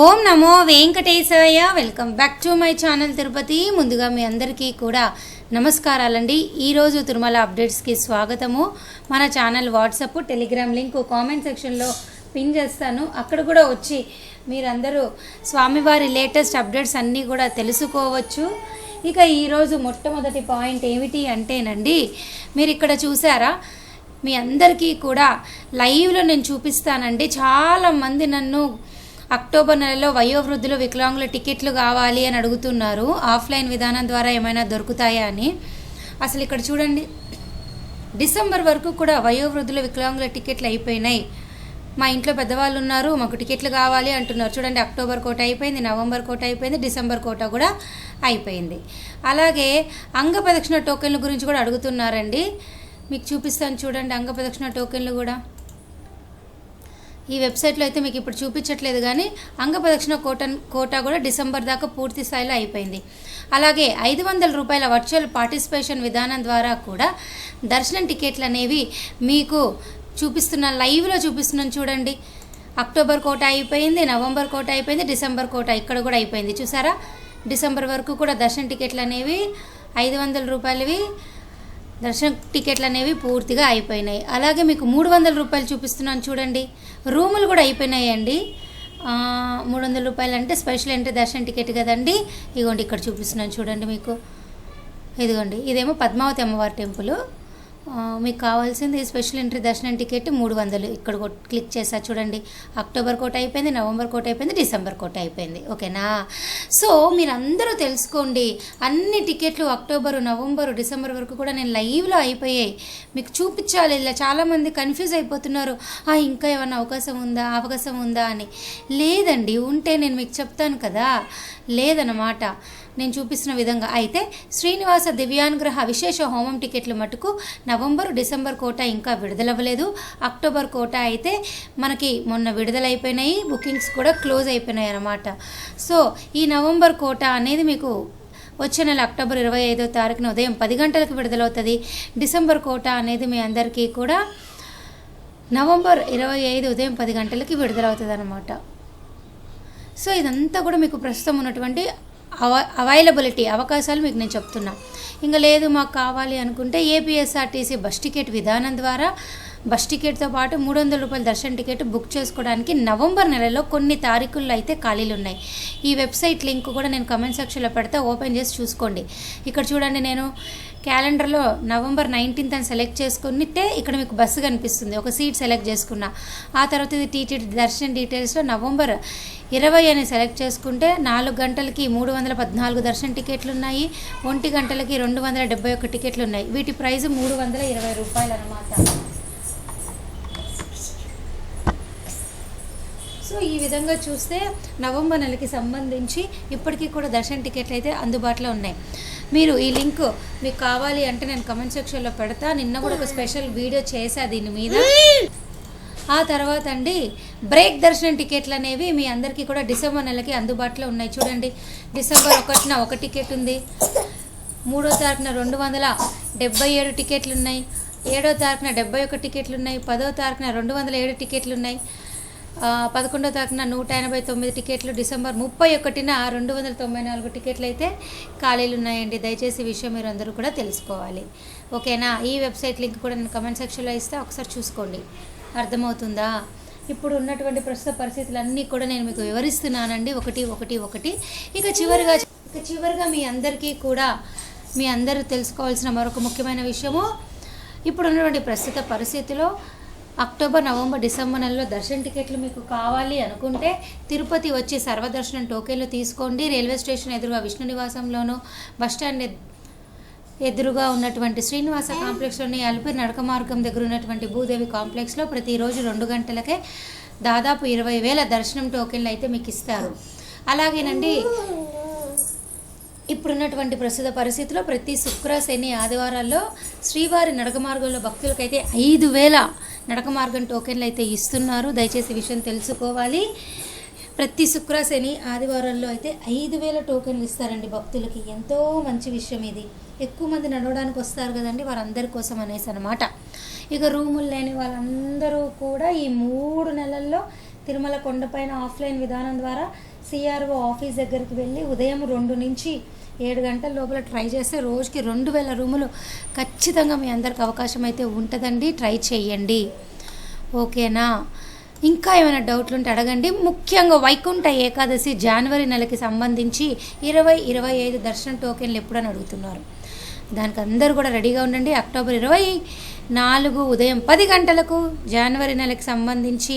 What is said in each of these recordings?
Om Namo Venkatesaya. Welcome back to my channel Tirupati. ముందుగా మీ అందరికీ కూడా నమస్కారాలండి. ఈరోజు తిరుమల అప్డేట్స్కి స్వాగతము. మన channel WhatsApp, Telegram link comment సెక్షన్లో పిన్ చేస్తాను. అక్కడ కూడా వచ్చి మీరందరూ స్వామివారి లేటెస్ట్ అప్డేట్స్ అన్నీ కూడా తెలుసుకోవచ్చు. ఇక ఈరోజు మొట్టమొదటి పాయింట్ ఏమిటి అంటేనండి, మీరు ఇక్కడ చూసారా, మీ అందరికీ కూడా లైవ్లో నేను చూపిస్తానండి. చాలామంది నన్ను అక్టోబర్ నెలలో వయోవృద్ధులు వికలాంగుల టికెట్లు కావాలి అని అడుగుతున్నారు. ఆఫ్లైన్ విధానం ద్వారా ఏమైనా దొరుకుతాయా అని. అసలు ఇక్కడ చూడండి, డిసెంబర్ వరకు కూడా వయోవృద్ధుల వికలాంగుల టికెట్లు అయిపోయినాయి. మా ఇంట్లో పెద్దవాళ్ళు ఉన్నారు, మాకు టికెట్లు కావాలి అంటున్నారు. చూడండి, అక్టోబర్ కోట అయిపోయింది, నవంబర్ కోట అయిపోయింది, డిసెంబర్ కోట కూడా అయిపోయింది. అలాగే అంగప్రదక్షిణ టోకెన్ల గురించి కూడా అడుగుతున్నారండి. మీకు చూపిస్తాను చూడండి, అంగప్రదక్షిణ టోకెన్లు కూడా ఈ వెబ్సైట్లో అయితే మీకు ఇప్పుడు చూపించట్లేదు, కానీ అంగప్రదక్షిణ కోటా కూడా డిసెంబర్ దాకా పూర్తి స్థాయిలో అయిపోయింది. అలాగే 500 రూపాయల వర్చువల్ పార్టిసిపేషన్ విధానం ద్వారా కూడా దర్శనం టికెట్లు అనేవి మీకు చూపిస్తున్నాను, లైవ్లో చూపిస్తున్నాను చూడండి. అక్టోబర్ కోట అయిపోయింది, నవంబర్ కోట అయిపోయింది, డిసెంబర్ కోట ఇక్కడ కూడా అయిపోయింది. చూసారా, డిసెంబర్ వరకు కూడా దర్శనం టికెట్లు అనేవి 500 రూపాయలవి దర్శనం టికెట్లు అనేవి పూర్తిగా అయిపోయినాయి. అలాగే మీకు 300 రూపాయలు చూపిస్తున్నాను చూడండి. రూములు కూడా అయిపోయినాయండి. 300 రూపాయలు అంటే స్పెషల్ ఎంట్రీ దర్శనం టికెట్ కదండి. ఇదిగోండి, ఇక్కడ చూపిస్తున్నాను చూడండి మీకు. ఇదిగోండి, ఇదేమో పద్మావతి అమ్మవారి టెంపుల్. మీకు కావాల్సింది స్పెషల్ ఎంట్రీ దర్శనం టికెట్ 300. ఇక్కడ క్లిక్ చేసా చూడండి. అక్టోబర్ కోట అయిపోయింది, నవంబర్ కోట అయిపోయింది, డిసెంబర్ కోట అయిపోయింది. ఓకేనా? సో మీరందరూ తెలుసుకోండి, అన్ని టికెట్లు అక్టోబరు, నవంబరు, డిసెంబర్ వరకు కూడా నేను లైవ్లో అయిపోయాయి. మీకు చూపించాలి. ఇలా చాలామంది కన్ఫ్యూజ్ అయిపోతున్నారు, ఇంకా ఏమైనా అవకాశం ఉందా అని. లేదండి, ఉంటే నేను మీకు చెప్తాను కదా. లేదన్నమాట, నేను చూపిస్తున్న విధంగా. అయితే శ్రీనివాస దివ్యానుగ్రహ విశేష హోమం టికెట్లు మటుకు నవంబర్, డిసెంబర్ కోట ఇంకా విడుదలవ్వలేదు. అక్టోబర్ కోట అయితే మనకి మొన్న విడుదలైపోయినాయి, బుకింగ్స్ కూడా క్లోజ్ అయిపోయినాయి అన్నమాట. సో ఈ నవంబర్ కోట అనేది మీకు వచ్చే నెల అక్టోబర్ 25వ తారీఖున ఉదయం 10 గంటలకు విడుదలవుతుంది. డిసెంబర్ కోట అనేది మీ అందరికీ కూడా నవంబర్ 25 ఉదయం 10 గంటలకి విడుదలవుతుంది అన్నమాట. సో ఇదంతా కూడా మీకు ప్రస్తుతం ఉన్నటువంటి అవైలబిలిటీ అవకాశాలు మీకు నేను చెప్తున్నా. ఇంకా లేదు మాకు కావాలి అనుకుంటే ఏపీఎస్ఆర్టీసీ బస్ టికెట్ విధానం ద్వారా బస్ టికెట్తో పాటు 300 రూపాయల దర్శన టికెట్ బుక్ చేసుకోవడానికి నవంబర్ నెలలో కొన్ని తారీఖుల్లో అయితే ఖాళీలు ఉన్నాయి. ఈ వెబ్సైట్ లింక్ కూడా నేను కమెంట్ సెక్షన్లో పెడతా, ఓపెన్ చేసి చూసుకోండి. ఇక్కడ చూడండి, నేను క్యాలెండర్లో నవంబర్ 19th అని సెలెక్ట్ చేసుకుంటే ఇక్కడ మీకు బస్సు కనిపిస్తుంది. ఒక సీట్ సెలెక్ట్ చేసుకున్నా. ఆ తర్వాత ఇది టీటీడీ దర్శన్ డీటెయిల్స్లో నవంబర్ 20 అని సెలెక్ట్ చేసుకుంటే 4 గంటలకి 314 దర్శన టికెట్లు ఉన్నాయి, 1 గంటలకి 271 టికెట్లు ఉన్నాయి. వీటి ప్రైస్ 320 రూపాయలు అన్నమాట. సో ఈ విధంగా చూస్తే నవంబర్ నెలకి సంబంధించి ఇప్పటికీ కూడా దర్శన టికెట్లు అయితే అందుబాటులో ఉన్నాయి. మీరు ఈ లింక్ మీకు కావాలి అంటే నేను కమెంట్ సెక్షన్లో పెడతా. నిన్న కూడా ఒక స్పెషల్ వీడియో చేశా దీని మీద. ఆ తర్వాత అండి, బ్రేక్ దర్శనం టికెట్లు అనేవి మీ అందరికీ కూడా డిసెంబర్ నెలకి అందుబాటులో ఉన్నాయి. చూడండి, డిసెంబర్ 1న 1 టికెట్ ఉంది, 3వ తారీఖున 277 టికెట్లు ఉన్నాయి, 7వ తారీఖున 71 టికెట్లు ఉన్నాయి, 10వ తారీఖున 207 టికెట్లు ఉన్నాయి, 11వ తారీఖున 189 టికెట్లు, డిసెంబర్ 31న 294 టికెట్లు అయితే ఖాళీలు ఉన్నాయండి. దయచేసి ఈ విషయం మీరు అందరూ కూడా తెలుసుకోవాలి. ఓకేనా? ఈ వెబ్సైట్ లింక్ కూడా నేను కమెంట్ సెక్షన్లో ఇస్తే ఒకసారి చూసుకోండి. అర్థమవుతుందా? ఇప్పుడు ఉన్నటువంటి ప్రస్తుత పరిస్థితులన్నీ కూడా నేను మీకు వివరిస్తున్నానండి, ఒకటి. ఇక చివరిగా మీ అందరికీ కూడా మీ అందరూ తెలుసుకోవాల్సిన మరొక ముఖ్యమైన విషయము, ఇప్పుడు ఉన్నటువంటి ప్రస్తుత పరిస్థితిలో అక్టోబర్, నవంబర్, డిసెంబర్ నెలలో దర్శన టికెట్లు మీకు కావాలి అనుకుంటే తిరుపతి వచ్చి సర్వదర్శనం టోకెన్లు తీసుకోండి. రైల్వే స్టేషన్ ఎదురుగా విష్ణు నివాసంలోను, బస్టాండ్ ఎదురుగా ఉన్నటువంటి శ్రీనివాస కాంప్లెక్స్లోని అలిపిరి నడక మార్గం దగ్గర ఉన్నటువంటి భూదేవి కాంప్లెక్స్లో ప్రతిరోజు 2 గంటలకే దాదాపు 20,000 దర్శనం టోకెన్లు అయితే మీకు ఇస్తారు. అలాగేనండి, ఇప్పుడున్నటువంటి ప్రస్తుత పరిస్థితిలో ప్రతి శుక్ర, శని, ఆదివారాల్లో శ్రీవారి నడక మార్గంలో భక్తులకైతే 5,000 నడక మార్గం టోకెన్లు అయితే ఇస్తున్నారు. దయచేసి విషయం తెలుసుకోవాలి. ప్రతి శుక్ర, శని, ఆదివారాల్లో అయితే 5,000 టోకెన్లు ఇస్తారండి భక్తులకి. ఎంతో మంచి విషయం ఇది. ఎక్కువ మంది నడవడానికి వస్తారు కదండి, వారందరి కోసం అనేసి అనమాట. ఇక రూములు లేని వాళ్ళందరూ కూడా ఈ 3 నెలల్లో తిరుమల కొండపైన ఆఫ్లైన్ విధానం ద్వారా సిఆర్ఓ ఆఫీస్ దగ్గరికి వెళ్ళి ఉదయం 2 నుంచి 7 గంటల లోపల ట్రై చేస్తే రోజుకి 2000 రూములు ఖచ్చితంగా మీ అందరికి అవకాశం అయితే ఉంటుందండి. ట్రై చేయండి, ఓకేనా? ఇంకా ఏమైనా డౌట్లు ఉంటే అడగండి. ముఖ్యంగా వైకుంఠ ఏకాదశి జనవరి నెలకి సంబంధించి 20-25 దర్శనం టోకెన్లు ఎప్పుడని అడుగుతున్నారు. దానికి అందరూ కూడా రెడీగా ఉండండి. అక్టోబర్ 24 ఉదయం 10 గంటలకు జనవరి నెలకి సంబంధించి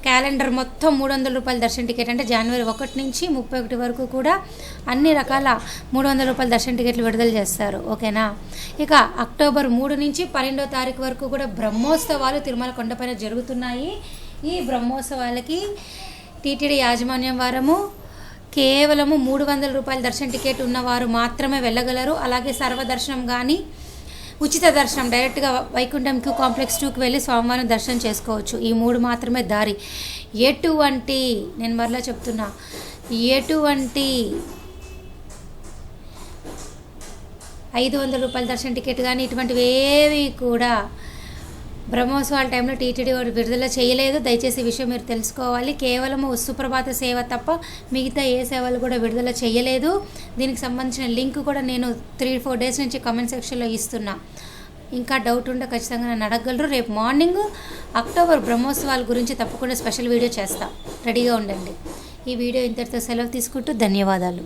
క్యాలెండర్ మొత్తం 300 రూపాయల దర్శన టికెట్, అంటే జనవరి 1 నుంచి 31 వరకు కూడా అన్ని రకాల 300 రూపాయల దర్శన టికెట్లు విడుదల చేస్తారు, ఓకేనా? ఇక అక్టోబర్ 3 నుంచి 12వ తారీఖు వరకు కూడా బ్రహ్మోత్సవాలు తిరుమల కొండపైన జరుగుతున్నాయి. ఈ బ్రహ్మోత్సవాలకి టీటీడీ యాజమాన్యం వారము కేవలము 300 రూపాయల దర్శన టికెట్ ఉన్నవారు మాత్రమే వెళ్ళగలరు. అలాగే సర్వదర్శనం కానీ ఉచిత దర్శనం డైరెక్ట్గా వైకుంఠం క్యూ కాంప్లెక్స్ 2కి వెళ్ళి స్వామివారిని దర్శనం చేసుకోవచ్చు. ఈ 3 మాత్రమే దారి. ఎటువంటి, నేను మరలా చెప్తున్నా, ఎటువంటి 500 రూపాయల దర్శన టికెట్ కానీ ఇటువంటివి ఏవి కూడా బ్రహ్మోత్సవాల టైంలో టీటీడీ వారు విడుదల చేయలేదు. దయచేసి ఈ విషయం మీరు తెలుసుకోవాలి. కేవలం సుప్రభాత సేవ తప్ప మిగతా ఏ సేవలు కూడా విడుదల చేయలేదు. దీనికి సంబంధించిన లింక్ కూడా నేను 3-4 డేస్ నుంచి కామెంట్ సెక్షన్లో ఇస్తున్నా. ఇంకా డౌట్ ఉంటే ఖచ్చితంగా నన్ను అడగగలరు. రేపు మార్నింగ్ అక్టోబర్ బ్రహ్మోత్సవాల గురించి తప్పకుండా స్పెషల్ వీడియో చేస్తా, రెడీగా ఉండండి. ఈ వీడియో ఇంతటితో సెలవు తీసుకుంటూ ధన్యవాదాలు.